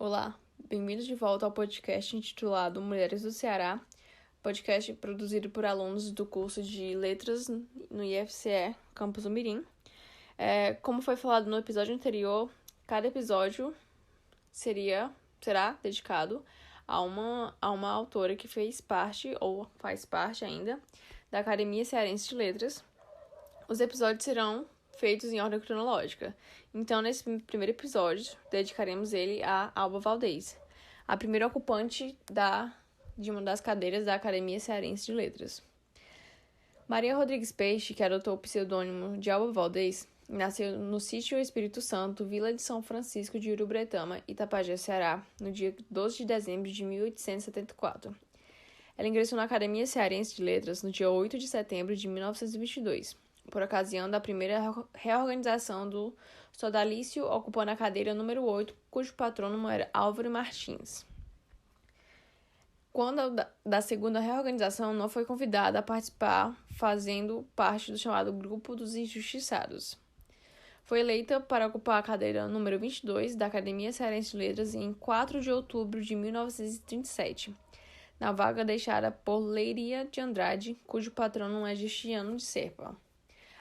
Olá, bem-vindos de volta ao podcast intitulado Mulheres do Ceará, podcast produzido por alunos do curso de Letras no IFCE, Campus Umirim. Como foi falado no episódio anterior, cada episódio será dedicado a uma autora que fez parte, ou faz parte ainda, da Academia Cearense de Letras. Os episódios serão feitos em ordem cronológica. Então, nesse primeiro episódio, dedicaremos ele a Alba Valdez, a primeira ocupante de uma das cadeiras da Academia Cearense de Letras. Maria Rodrigues Peixe, que adotou o pseudônimo de Alba Valdez, nasceu no sítio Espírito Santo, Vila de São Francisco de Urubretama, Itapajé, Ceará, no dia 12 de dezembro de 1874. Ela ingressou na Academia Cearense de Letras no dia 8 de setembro de 1922, por ocasião da primeira reorganização do sodalício, ocupando a cadeira número 8, cujo patrônimo era Álvaro Martins. Quando da segunda reorganização, não foi convidada a participar, fazendo parte do chamado Grupo dos Injustiçados. Foi eleita para ocupar a cadeira número 22 da Academia Cearense de Letras em 4 de outubro de 1937, na vaga deixada por Leiria de Andrade, cujo patrono é Gistiano de Serpa.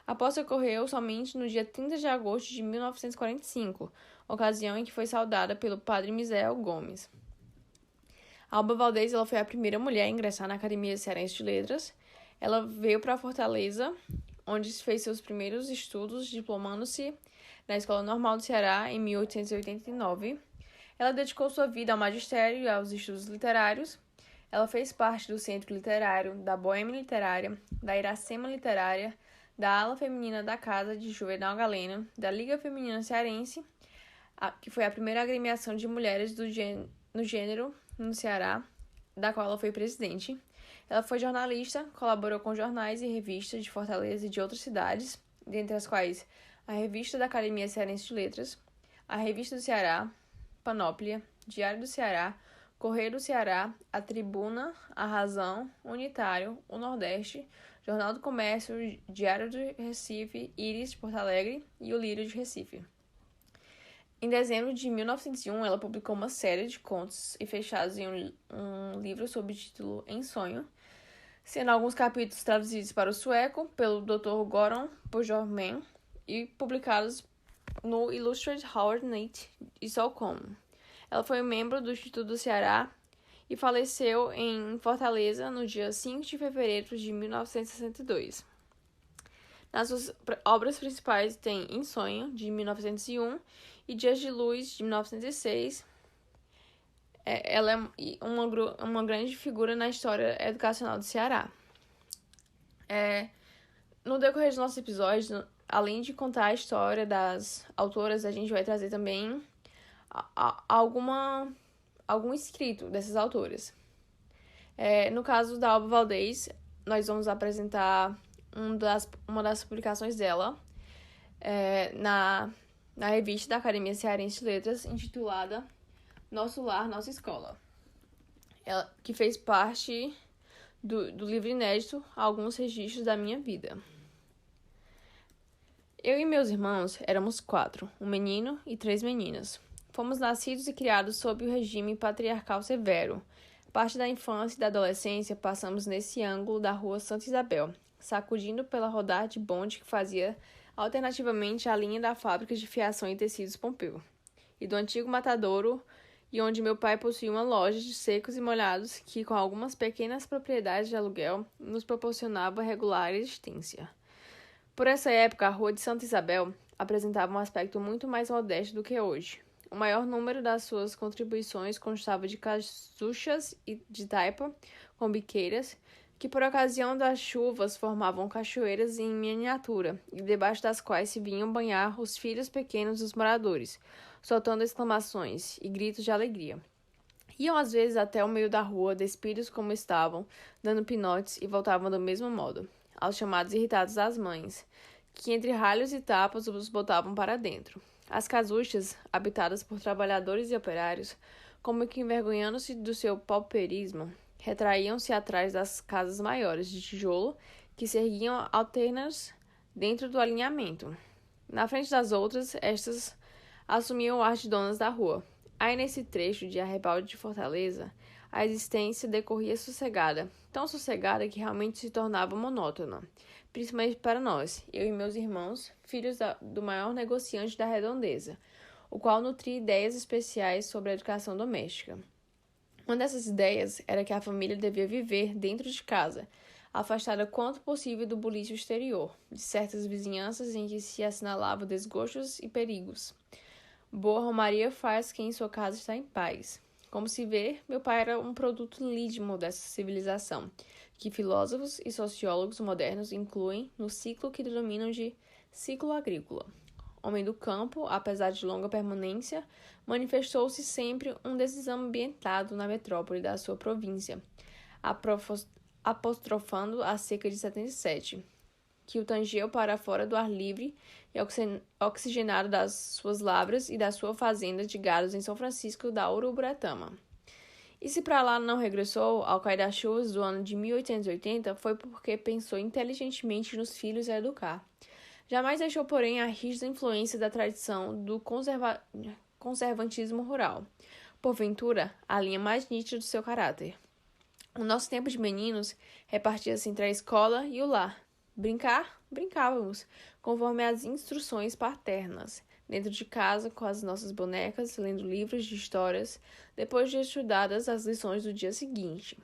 A posse ocorreu somente no dia 30 de agosto de 1945, ocasião em que foi saudada pelo padre Misael Gomes. Alba Valdez foi a primeira mulher a ingressar na Academia Cearense de Letras. Ela veio para Fortaleza, onde fez seus primeiros estudos, diplomando-se na Escola Normal do Ceará em 1889. Ela dedicou sua vida ao magistério e aos estudos literários. Ela fez parte do Centro Literário, da Boêmia Literária, da Iracema Literária, da ala feminina da Casa de Juvenal Galeno, da Liga Feminina Cearense, que foi a primeira agremiação de mulheres no gênero no Ceará, da qual ela foi presidente. Ela foi jornalista, colaborou com jornais e revistas de Fortaleza e de outras cidades, dentre as quais a Revista da Academia Cearense de Letras, a Revista do Ceará, Panóplia, Diário do Ceará, Correio do Ceará, a Tribuna, a Razão, Unitário, o Nordeste, Jornal do Comércio, Diário de Recife, Íris de Porto Alegre e o Lírio de Recife. Em dezembro de 1901, ela publicou uma série de contos e fechados em um livro sob o título Em Sonho, sendo alguns capítulos traduzidos para o sueco pelo Dr. Goran Bojorman e publicados no Illustrated Howard Knight de Stockholm. Ela foi membro do Instituto do Ceará e faleceu em Fortaleza no dia 5 de fevereiro de 1962. Nas suas obras principais tem Em Sonho, de 1901, e Dias de Luz, de 1906. Ela é uma grande figura na história educacional do Ceará. No decorrer dos nossos episódios, além de contar a história das autoras, a gente vai trazer também algum escrito dessas autoras. No caso da Alba Valdez, nós vamos apresentar uma das publicações dela na revista da Academia Cearense de Letras, intitulada Nosso Lar, Nossa Escola, que fez parte do livro inédito Alguns Registros da Minha Vida. Eu e meus irmãos éramos 4, um menino e 3 meninas. Fomos nascidos e criados sob o regime patriarcal severo. Parte da infância e da adolescência passamos nesse ângulo da rua Santa Isabel, sacudindo pela rodar de bonde que fazia alternativamente a linha da fábrica de fiação e tecidos Pompeu, e do antigo matadouro, e onde meu pai possuía uma loja de secos e molhados que, com algumas pequenas propriedades de aluguel, nos proporcionava regular existência. Por essa época, a rua de Santa Isabel apresentava um aspecto muito mais modesto do que hoje. O maior número das suas contribuições constava de casuchas e de taipa, com biqueiras, que por ocasião das chuvas formavam cachoeiras em miniatura, e debaixo das quais se vinham banhar os filhos pequenos dos moradores, soltando exclamações e gritos de alegria. Iam às vezes até o meio da rua, despidos como estavam, dando pinotes e voltavam do mesmo modo, aos chamados irritados das mães, que entre ralhos e tapas os botavam para dentro. As casuchas, habitadas por trabalhadores e operários, como que envergonhando-se do seu pauperismo, retraíam-se atrás das casas maiores de tijolo que se erguiam alternas dentro do alinhamento. Na frente das outras, estas assumiam o ar de donas da rua. Aí, nesse trecho de arrabalde de Fortaleza, a existência decorria sossegada, tão sossegada que realmente se tornava monótona, principalmente para nós, eu e meus irmãos, filhos do maior negociante da redondeza, o qual nutria ideias especiais sobre a educação doméstica. Uma dessas ideias era que a família devia viver dentro de casa, afastada quanto possível do bulício exterior, de certas vizinhanças em que se assinalavam desgostos e perigos. Boa romaria faz quem em sua casa está em paz. Como se vê, meu pai era um produto lídimo dessa civilização, que filósofos e sociólogos modernos incluem no ciclo que denominam de ciclo agrícola. Homem do campo, apesar de longa permanência, manifestou-se sempre um desambientado na metrópole da sua província, apostrofando a seca de 77, que o tangeu para fora do ar livre e oxigenado das suas lavras e da sua fazenda de gados em São Francisco da Uruburetama. E se para lá não regressou ao cair das chuvas do ano de 1880, foi porque pensou inteligentemente nos filhos a educar. Jamais deixou, porém, a rígida influência da tradição do conservantismo rural. Porventura, a linha mais nítida do seu caráter. O nosso tempo de meninos repartia-se entre a escola e o lar. Brincar? Brincávamos, conforme as instruções paternas, dentro de casa, com as nossas bonecas, lendo livros de histórias, depois de estudadas as lições do dia seguinte.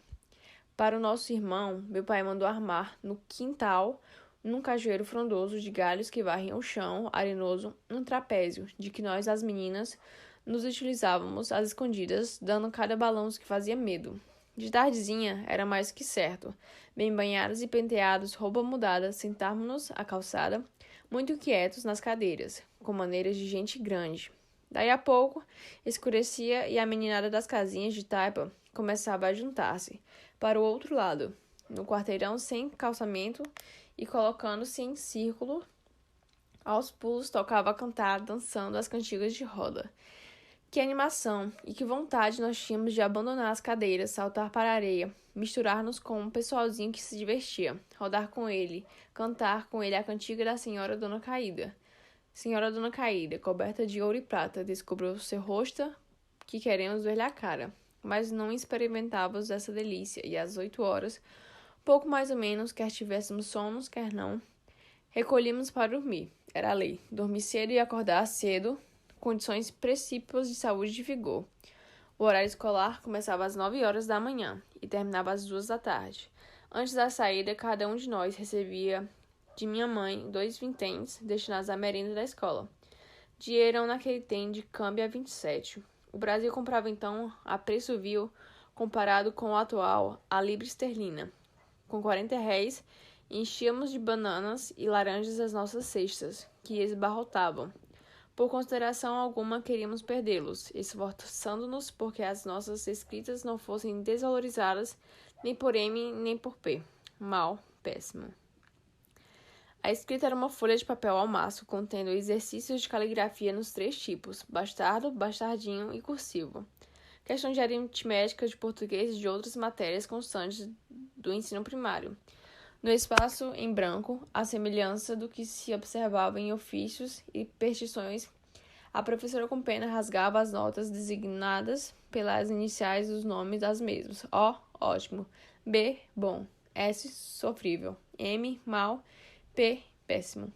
Para o nosso irmão, meu pai mandou armar no quintal, num cajueiro frondoso de galhos que varrem o chão arenoso, um trapézio, de que nós, as meninas, nos utilizávamos às escondidas, dando cada balanço que fazia medo. De tardezinha, era mais que certo, bem banhados e penteados, roupa mudada, sentávamos-nos à calçada, muito quietos nas cadeiras, com maneiras de gente grande. Daí a pouco, escurecia e a meninada das casinhas de taipa começava a juntar-se, para o outro lado, no quarteirão sem calçamento, e colocando-se em círculo, aos pulos tocava a cantar, dançando as cantigas de roda. Que animação e que vontade nós tínhamos de abandonar as cadeiras, saltar para a areia, misturar-nos com um pessoalzinho que se divertia, rodar com ele, cantar com ele a cantiga da Senhora Dona Caída. Senhora Dona Caída, coberta de ouro e prata, descobriu seu rosto, que queremos ver-lhe a cara. Mas não experimentávamos essa delícia, e às 8 horas, pouco mais ou menos, quer tivéssemos sonos, quer não, recolhíamos para dormir. Era a lei. Dormir cedo e acordar cedo, condições precípitas de saúde e de vigor. O horário escolar começava às 9 horas da manhã e terminava às 2 da tarde. Antes da saída, cada um de nós recebia de minha mãe 2 vinténs destinados à merenda da escola. Dinheirão naquele tempo de câmbio a 27. O Brasil comprava então a preço vil, comparado com o atual, a libra esterlina. Com 40 réis, enchíamos de bananas e laranjas as nossas cestas, que esbarrotavam. Por consideração alguma, queríamos perdê-los, esforçando-nos porque as nossas escritas não fossem desvalorizadas nem por M nem por P. Mal, péssimo. A escrita era uma folha de papel ao maço, contendo exercícios de caligrafia nos 3 tipos, bastardo, bastardinho e cursivo. Questão de aritmética, de português e de outras matérias constantes do ensino primário. No espaço em branco, à semelhança do que se observava em ofícios e petições, a professora com pena rasgava as notas designadas pelas iniciais dos nomes das mesmas. O, ótimo. B, bom. S, sofrível. M, mal. P, péssimo.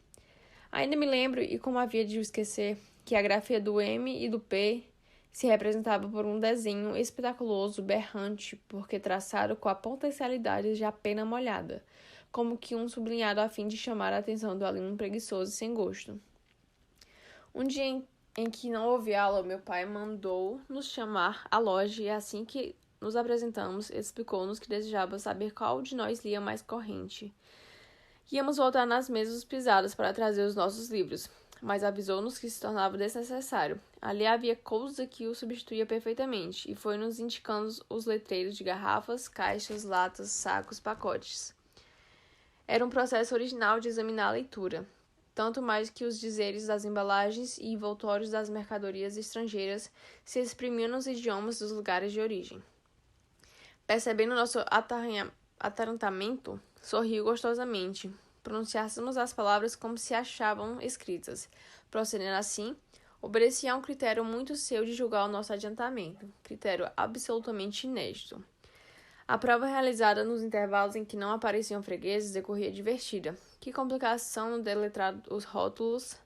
Ainda me lembro, e como havia de esquecer, que a grafia do M e do P se representava por um desenho espetaculoso, berrante, porque traçado com a potencialidade de a pena molhada, como que um sublinhado a fim de chamar a atenção do aluno preguiçoso e sem gosto. Um dia em que não houve aula, meu pai mandou nos chamar à loja e assim que nos apresentamos, explicou-nos que desejava saber qual de nós lia mais corrente. Íamos voltar nas mesmas pisadas para trazer os nossos livros, mas avisou-nos que se tornava desnecessário. Ali havia coisa que o substituía perfeitamente, e foi nos indicando os letreiros de garrafas, caixas, latas, sacos, pacotes. Era um processo original de examinar a leitura, tanto mais que os dizeres das embalagens e envoltórios das mercadorias estrangeiras se exprimiam nos idiomas dos lugares de origem. Percebendo nosso atarantamento, sorriu gostosamente. Pronunciássemos as palavras como se achavam escritas. Procedendo assim, Obedecia a um critério muito seu de julgar o nosso adiantamento, critério absolutamente inédito. A prova realizada nos intervalos em que não apareciam fregueses decorria divertida. Que complicação no deletrar os rótulos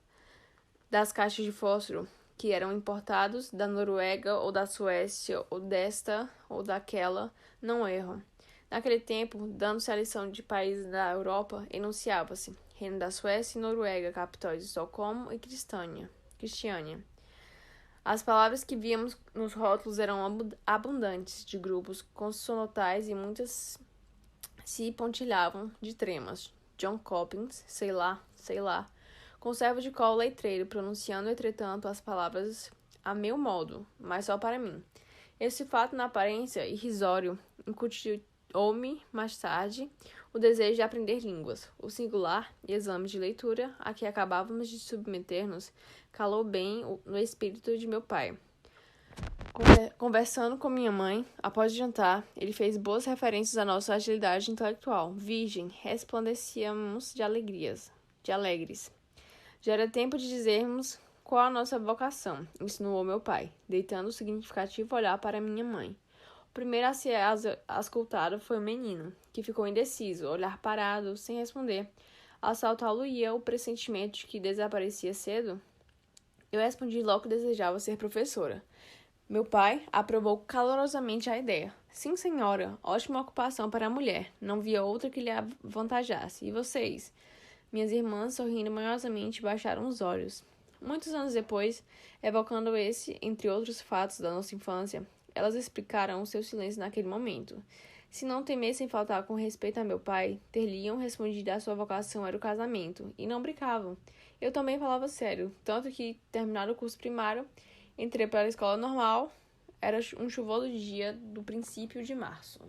das caixas de fósforo, que eram importados da Noruega ou da Suécia, ou desta ou daquela, não erro. Naquele tempo, dando-se a lição de países da Europa, enunciava-se Reino da Suécia e Noruega, capitais de Estocolmo e Cristiânia. As palavras que víamos nos rótulos eram abundantes, de grupos consonantais e muitas se pontilhavam de tremas. John Coppins, sei lá. Conservo de cola letreiro, pronunciando, entretanto, as palavras a meu modo, mas só para mim. Esse fato, na aparência irrisório, incutiu-me mais tarde o desejo de aprender línguas. O singular exame de leitura a que acabávamos de submeter-nos calou bem no espírito de meu pai. Conversando com minha mãe, após o jantar, ele fez boas referências à nossa agilidade intelectual. Virgem, resplandecíamos de alegres. Já era tempo de dizermos qual a nossa vocação, insinuou meu pai, deitando o significativo olhar para minha mãe. O primeiro a ser auscultado foi o menino, que ficou indeciso, olhar parado, sem responder. Assaltá-lo-ia o pressentimento de que desaparecia cedo? Eu respondi logo que desejava ser professora. Meu pai aprovou calorosamente a ideia. Sim, senhora, ótima ocupação para a mulher. Não via outra que lhe avantajasse. E vocês? Minhas irmãs, sorrindo manhosamente, baixaram os olhos. Muitos anos depois, evocando esse, entre outros fatos da nossa infância, elas explicaram o seu silêncio naquele momento. Se não temessem faltar com respeito a meu pai, ter-lhe-iam respondido a sua vocação era o casamento, e não brincavam. Eu também falava sério, tanto que, terminado o curso primário, entrei para a escola normal. Era um chuvoso dia do princípio de março.